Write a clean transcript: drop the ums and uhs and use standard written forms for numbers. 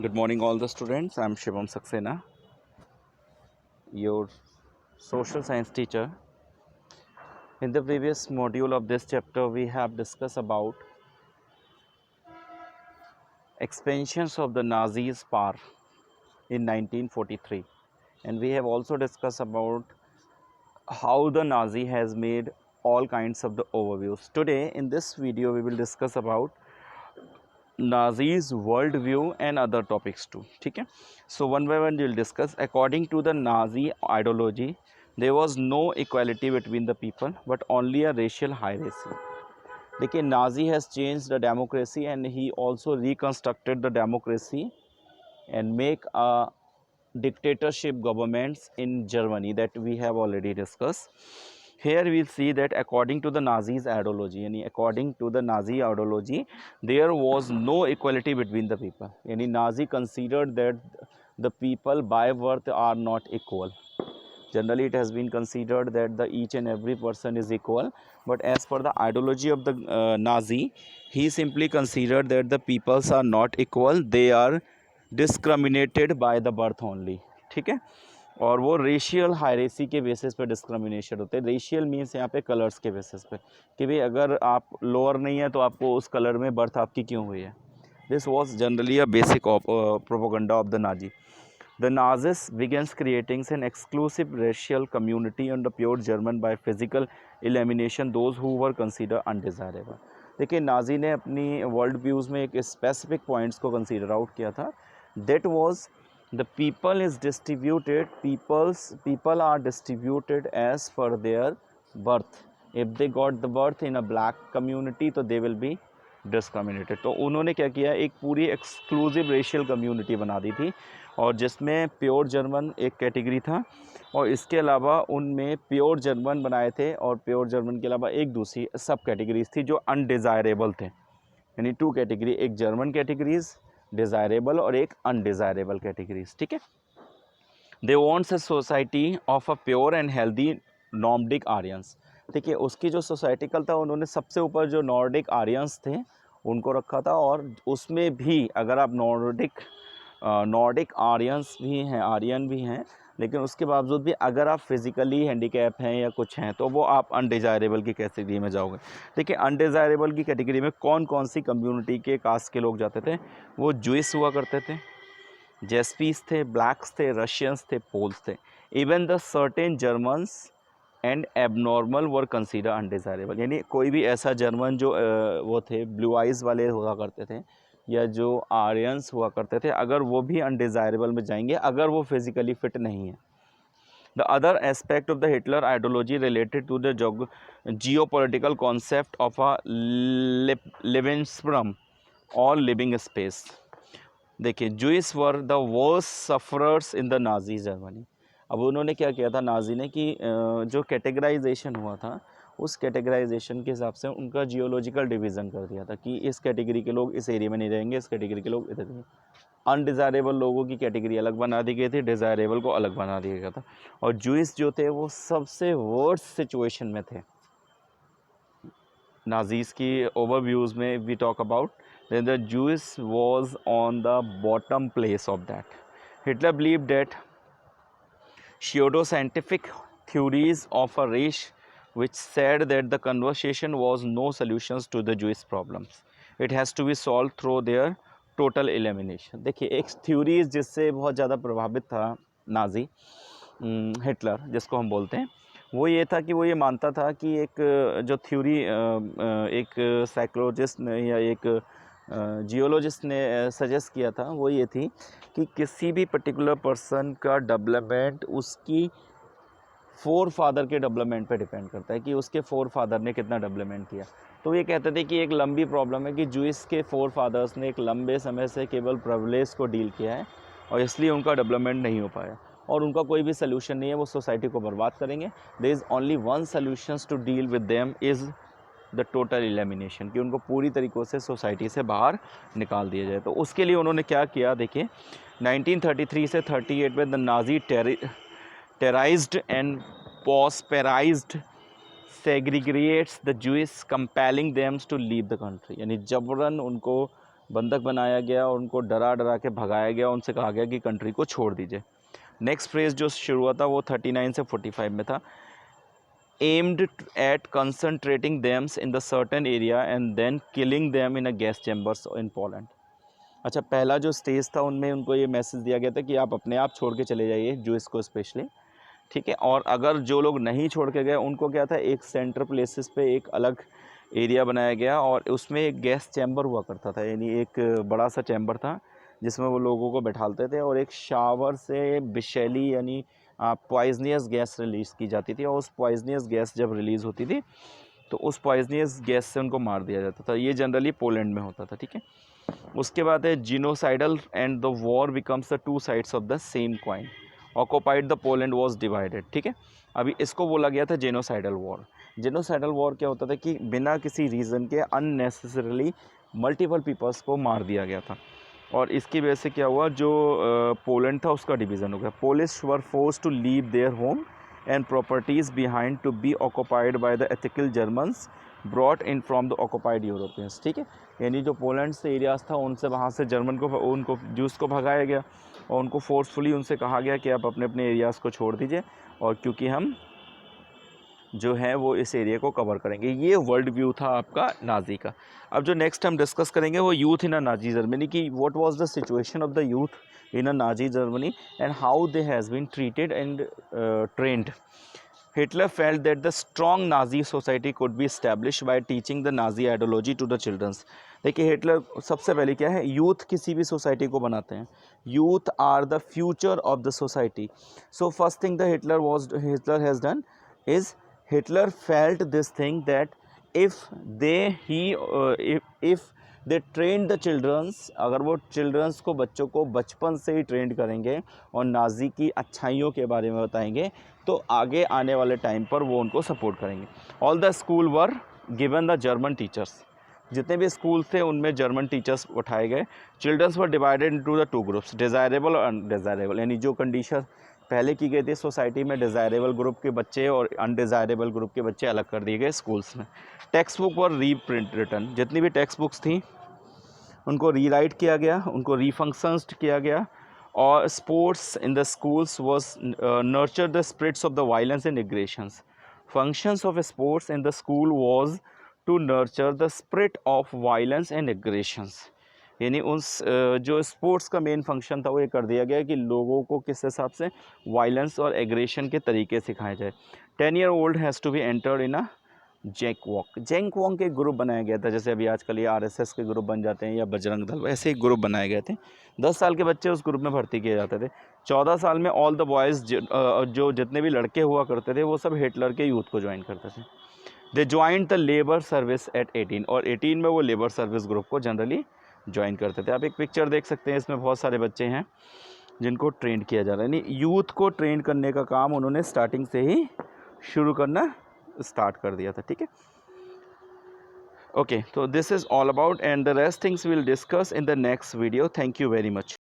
Good morning, all the students. I'm Shivam Saxena, your social science teacher. In the previous module of this chapter, we have discussed about expansions of the Nazis' power in 1943, and we have also discussed about how the Nazi has made all kinds of the overviews. Today, in this video, we will discuss about Nazis worldview and other topics too. ठीक है, so one by one we'll discuss. According to the Nazi ideology, there was no equality between the people but only a racial hierarchy. देखिए, Nazi has changed the democracy and he also reconstructed the democracy and make a dictatorship governments in Germany that we have already discussed. Here we see that according to the Nazis ideology, यानी according to the Nazi ideology, there was no equality between the people. यानी Nazi considered that the people by birth are not equal. Generally it has been considered that the each and every person is equal, but as per the ideology of the Nazi, he simply considered that the peoples are not equal, they are discriminated by the birth only. ठीक है, और वो racial हायरेसी के basis पे discrimination होते हैं. Racial means यहाँ पे कलर्स के बेसिस पे कि भाई अगर आप लोअर नहीं है तो आपको उस कलर में बर्थ आपकी क्यों हुई है. This was generally a basic propaganda of the Nazi. The Nazis began creating an exclusive racial community on the pure German by physical elimination those who were considered undesirable. देखिए, Nazi ने अपनी world views में एक specific points को consider out किया था. That was the people is distributed people are distributed as per their birth. If they got the birth in a black community तो they will be discriminated. तो उन्होंने क्या किया, एक पूरी एक्सक्लूसिव रेशियल कम्युनिटी बना दी थी और जिसमें प्योर जर्मन एक कैटेगरी था और इसके अलावा उनमें प्योर जर्मन बनाए थे और प्योर जर्मन के अलावा एक दूसरी सब कैटेगरीज थी जो अनडिज़ायरेबल थे. यानी टू कैटेगरी, एक जर्मन कैटेगरीज डिज़ायरेबल और एक अनडिज़ायरेबल कैटेगरीज. ठीक है, दे wants a society of a pure and healthy Nordic Aryans. देखिए, उसकी जो सोसाइटिकल था उन्होंने सबसे ऊपर जो नॉर्डिक आर्यंस थे उनको रखा था और उसमें भी अगर आप नॉर्डिक आर्यंस भी हैं, आर्यन भी हैं, लेकिन उसके बावजूद भी अगर आप फिज़िकली हैंडीकैप हैं या कुछ हैं तो वो आप अनडिज़ायरेबल की कैटेगरी में जाओगे. देखिए, अनडिज़ायरेबल की कैटेगरी में कौन कौन सी कम्युनिटी के कास्ट के लोग जाते थे. वो जूइस हुआ करते थे, जेस्पीस थे, ब्लैक्स थे, रशियंस थे, पोल्स थे. Even the certain Germans and abnormal were consider undesirable. यानी कोई भी ऐसा जर्मन जो वो थे ब्लू आइज़ वाले हुआ करते थे या जो आर्यंस हुआ करते थे, अगर वो भी अनडिज़ायरेबल में जाएंगे अगर वो फिज़िकली फिट नहीं है. The other aspect of the Hitler ideology related to the geopolitical concept of a Lebensraum और लिविंग स्पेस. देखिए, Jews were the worst sufferers in the Nazi Germany. अब उन्होंने क्या किया था नाजी ने कि जो कैटेगराइजेशन हुआ था उस कैटेगराइजेशन के हिसाब से उनका जियोलॉजिकल डिवीज़न कर दिया था कि इस कैटेगरी के लोग इस एरिया में नहीं रहेंगे, इस कैटेगरी के लोग इधर रहेंगे. अनडिज़ायरेबल लोगों की कैटेगरी अलग बना दी गई थी, डिज़ायरेबल को अलग बना दिया गया था. और जूइस जो थे वो सबसे वर्स्ट सिचुएशन में थे. नाजीज़ की ओवरव्यूज़ में we talk about then the Jews was on the bottom place of that. Hitler believed that pseudoscientific theories of a race which said that the conversation was no solutions to the Jewish problems. It has to be solved through their total elimination. देखिए, एक theories जिससे बहुत ज़्यादा प्रभावित था Nazi Hitler जिसको हम बोलते हैं, वो ये था कि वो ये मानता था कि एक जो थ्योरी एक साइकोलॉजिस्ट ने या एक जियोलॉजिस्ट ने सजेस्ट किया था वो ये थी कि किसी भी पर्टिकुलर पर्सन का डेवलपमेंट उसकी फोर फादर के डेवलपमेंट पे डिपेंड करता है कि उसके फोर फादर ने कितना डेवलपमेंट किया. तो ये कहते थे कि एक लंबी प्रॉब्लम है कि जूइस के फोर फादर्स ने एक लंबे समय से केवल प्रिविलेज को डील किया है और इसलिए उनका डेवलपमेंट नहीं हो पाया और उनका कोई भी सोल्यूशन नहीं है, वो सोसाइटी को बर्बाद करेंगे. There is only one solutions to deal with them is the total elimination, कि उनको पूरी तरीक़ों से सोसाइटी से बाहर निकाल दिया जाए. तो उसके लिए उन्होंने क्या किया, देखिए 1933 से 38 में the Nazi terrorized and pauperised segregates the Jews compelling thems to leave the country. यानी जबरन उनको बंधक बनाया गया और उनको डरा डरा के भगाया गया, उनसे कहा गया कि कंट्री को छोड़ दीजिए। नेक्स्ट फ्रेज जो शुरू हुआ था वो 39 से 45 में था। Aimed at concentrating thems in the certain area and then killing them in a gas chambers in Poland. अच्छा, पहला जो स्टेज था उनमें उनको ये मैसेज दिया गया था कि आप अपने आप छोड़ के चले जाइए, जूस को स्पेशली, ठीक है। और अगर जो लोग नहीं छोड़ के गए उनको क्या था, एक सेंटर प्लेसेस पे एक अलग एरिया बनाया गया और उसमें एक गैस चैम्बर हुआ करता था, यानी एक बड़ा सा चैम्बर था जिसमें वो लोगों को बैठालते थे और एक शावर से विषैली यानी पॉइजनियस गैस रिलीज़ की जाती थी और उस पॉइजनियस गैस जब रिलीज़ होती थी तो उस पॉइजनियस गैस से उनको मार दिया जाता था। ये जनरली पोलैंड में होता था, ठीक है। उसके बाद है genocidal and the war becomes the two sides of the same coin, occupied the Poland was divided, ठीक है। अभी इसको बोला गया था जेनोसाइडल वॉर। जेनोसाइडल वॉर क्या होता था कि बिना किसी रीज़न के अननेसेसरली मल्टीपल पीपल्स को मार दिया गया था और इसकी वजह से क्या हुआ, जो पोलैंड था उसका डिवीज़न हो गया। Polish were force to leave their home and properties behind to be occupied by the ethical Germans brought in from the occupied Europeans, ठीक है। यानी जो पोलैंड से एरियाज़ था उनसे वहाँ से जर्मन को उनको जूस को भगाया गया और उनको फोर्सफुली उनसे कहा गया कि आप अपने अपने एरियाज़ को छोड़ दीजिए और क्योंकि हम जो है वो इस एरिया को कवर करेंगे। ये वर्ल्ड व्यू था आपका नाजी का। अब जो नेक्स्ट हम डिस्कस करेंगे वो youth in a Nazi Germany की what was the situation of the youth in a Nazi Germany and how they has been treated and trained. Hitler felt that the strong Nazi society could be established by teaching the Nazi ideology to the children. देखिए Hitler सबसे पहले क्या है, youth किसी भी society को बनाते हैं, youth are the future of the society. So first thing the Hitler has done is Hitler felt this thing that if they train the childrens, अगर वो चिल्ड्रंस को बच्चों को बचपन से ही ट्रेंड करेंगे और नाजी की अच्छाइयों के बारे में बताएंगे तो आगे आने वाले टाइम पर वो उनको सपोर्ट करेंगे। All the school were given the German teachers, जितने भी स्कूल थे उनमें जर्मन टीचर्स उठाए गए। Childrens were divided into the two groups, desirable और अनडिज़ायरेबल, यानी जो कंडीशन पहले की गई थी सोसाइटी में डिज़ायरेबल ग्रुप के बच्चे और अनडिज़ायरेबल ग्रुप के बच्चे अलग कर दिए गए स्कूल्स में। टेक्स्ट बुक और रीप्रिंट रिटर्न, जितनी भी टेक्स्ट बुक्स थी उनको रीराइट किया गया, उनको रीफंक्शंस्ड किया गया। और sports in the schools was nurture the spirits of the violence and aggressions. Functions of sports in the school was to nurture the spirit of violence and aggressions, यानी उस जो स्पोर्ट्स का मेन फंक्शन था वो ये कर दिया गया कि लोगों को किस हिसाब से वायलेंस और एग्रेशन के तरीके सिखाए जाए। 10 year old has to be entered in a जैक वॉक के ग्रुप बनाया गया था, जैसे अभी आजकल ये आरएसएस के ग्रुप बन जाते हैं या बजरंग दल, ऐसे ही ग्रुप बनाए गए थे। 10 साल के बच्चे उस ग्रुप में भर्ती किए जाते थे। 14 साल में ऑल द बॉयज़ जो जितने भी लड़के हुआ करते थे वो सब हिटलर के यूथ को ज्वाइन करते थे। They joint the labour service at 18, और 18 में वो लेबर सर्विस ग्रुप को जनरली ज्वाइन करते थे। आप एक पिक्चर देख सकते हैं, इसमें बहुत सारे बच्चे हैं जिनको ट्रेंड किया जा रहा है, यानी यूथ को ट्रेन करने का काम उन्होंने स्टार्टिंग से ही शुरू करना स्टार्ट कर दिया था, ठीक है। ओके, तो this is all about and the rest things will discuss in the next video. Thank you very much.